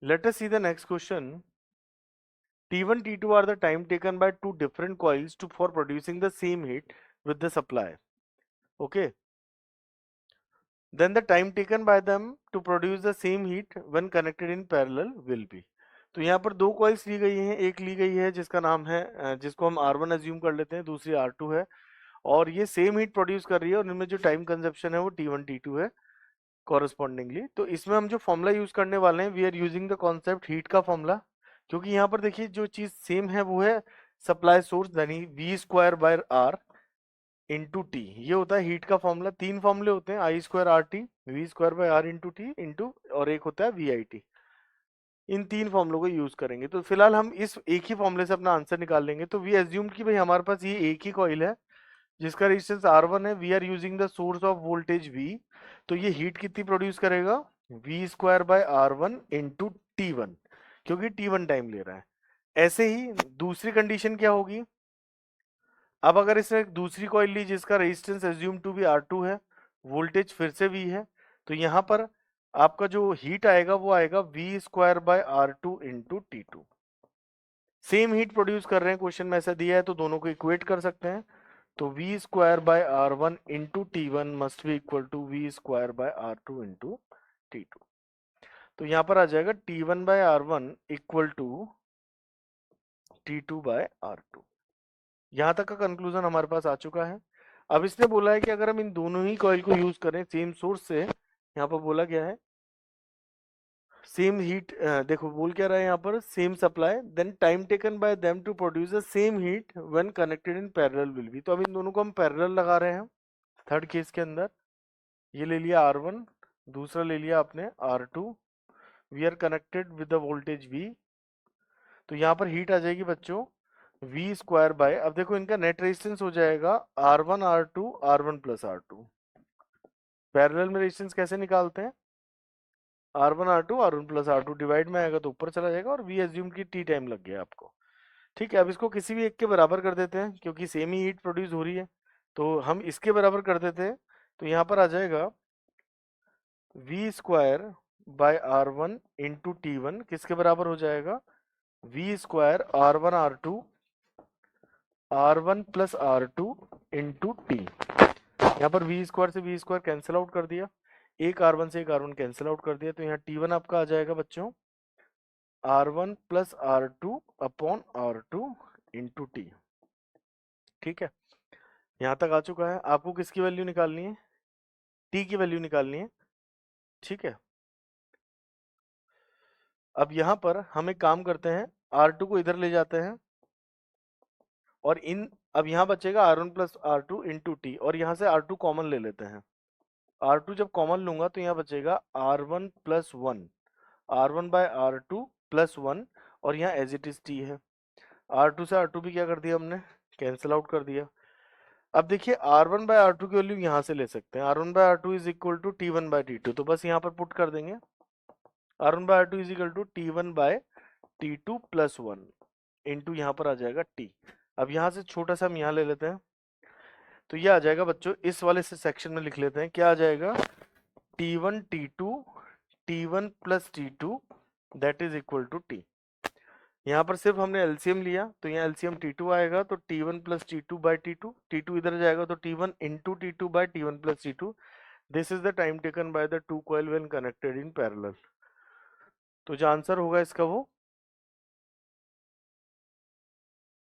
Let us see the next question. T1, T2 are the time taken by two different coils for producing the same heat with the supply. Okay. Then the time taken by them to produce the same heat when connected in parallel will be. तो यहाँ पर दो coils ली गई हैं, एक ली गई है जिसका नाम है जिसको हम R1 अज्यूम कर लेते हैं, दूसरी R2 है, और ये सेम हीट प्रोड्यूस कर रही है और इनमें जो टाइम कंजप्शन है वो T1 T2 है कॉरस्पॉन्डिंगली। तो इसमें हम जो फॉर्मूला यूज करने वाले हैं, we are using the concept heat का फॉर्मूला, क्योंकि यहाँ पर देखिए जो चीज सेम है वो है सप्लाई सोर्स यानी V square by R into T. ये होता है हीट का फॉर्मूला। तीन फॉर्मूले होते हैं, I square R T, V square by R into T into, और एक होता है वी आई टी। इन तीन फॉर्मूलों को यूज करेंगे। तो फिलहाल हम इस एक ही फॉर्मूले से अपना आंसर निकाल लेंगे। तो वी एज्यूम कि भाई हमारे पास ये एक ही कॉइल है जिसका रेजिस्टेंस R1 है, we are using the source of voltage V। तो ये हीट कितनी प्रोड्यूस करेगा, we square by R1 into T1, क्योंकि T1 टाइम ले रहा है। ऐसे ही दूसरी कंडीशन क्या होगी, अब अगर इसने दूसरी कॉइल ली जिसका resistance assume to be R2 है, वोल्टेज फिर से V है, तो यहाँ पर आपका जो हीट आएगा वो आएगा V square by R2 into T2। Same heat produce कर रहे हैं, क्वेश्चन में ऐसा दिया है, तो दोनों को इक्वेट कर सकते हैं। तो V square by R1 into T1 must be equal to V square by R2 into T2। तो यहाँ पर आ जाएगा T1 bye R1 equal to T2 bye R2। यहाँ तक का कंक्लूजन हमारे पास आ चुका है। अब इसने बोला है कि अगर हम इन दोनों ही कॉइल को यूज करें सेम सोर्स से, यहाँ पर बोला गया है सेम हीट, देखो बोल क्या रहा है यहाँ पर, same supply then time taken by them to produce the same heat when connected in parallel will be. तो अब इन दोनों को हम पैरेलल लगा रहे हैं थर्ड केस के अंदर। ये ले लिया R1, दूसरा ले लिया आपने R2, we are connected with the voltage V। तो यहाँ पर हीट आ जाएगी बच्चों वी स्क्वायर बाय, अब देखो इनका नेट रेजिस्टेंस हो जाएगा R1 R2 R1 plus R2। Parallel में रेजिस्टेंस कैसे निकालते हैं, R1 R2 R1 plus R2 divide में आएगा तो ऊपर चला जाएगा, और वी एज्यूम की टी टाइम लग गया आपको। ठीक है, अब इसको किसी भी एक के बराबर कर देते हैं क्योंकि सेम ही हीट प्रोड्यूस हो रही है। तो हम इसके बराबर कर देते हैं, तो यहाँ पर आ जाएगा V square by R1 into T1 किसके बराबर हो जाएगा, V square R1 R2 R1 plus R2 into T. यहाँ पर वी स्क्वायर से वी स्क्वायर कैंसिल आउट कर दिया, एक R1 से एक R1 कैंसिल आउट कर दिया, तो यहाँ T1 आपका आ जाएगा बच्चों R1 plus R2 upon R2 into T. ठीक है, यहाँ तक आ चुका है। आपको किसकी वैल्यू निकालनी है, टी की वैल्यू निकालनी है। ठीक है, अब यहाँ पर हम एक काम करते हैं, R2 को इधर ले जाते हैं और इन, अब यहाँ बचेगा R1 plus R2 into T, और यहाँ से R2 कॉमन ले लेते हैं। R2 जब कॉमन लूंगा तो यहाँ बचेगा R1 plus 1, R1 by R2 plus 1, और यहाँ एज इट इज टी है। R2 से R2 भी क्या कर दिया हमने, कैंसिल आउट कर दिया। अब देखिए R1 बाय R2 की वैल्यू यहाँ से ले सकते हैं, R1 by R2 is equal to T1 by T2, तो बस यहाँ पर पुट कर देंगे R1 by R2 is equal to T1 by T2 plus 1 into यहाँ पर आ जाएगा T। अब यहाँ से छोटा सा हम यहाँ ले लेते हैं, तो ये आ जाएगा बच्चों, इस वाले से सेक्शन में लिख लेते हैं, क्या आ जाएगा T1 T2 T1 plus T2 that is equal to T। यहाँ पर सिर्फ हमने एलसीएम लिया, तो यहाँ एलसीएम T2 आएगा तो T1 plus T2 by T2, T2 इधर जाएगा तो T1 into T2 by T1 plus T2। This is the time taken by the two coil when connected in parallel. तो जो आंसर होगा इसका वो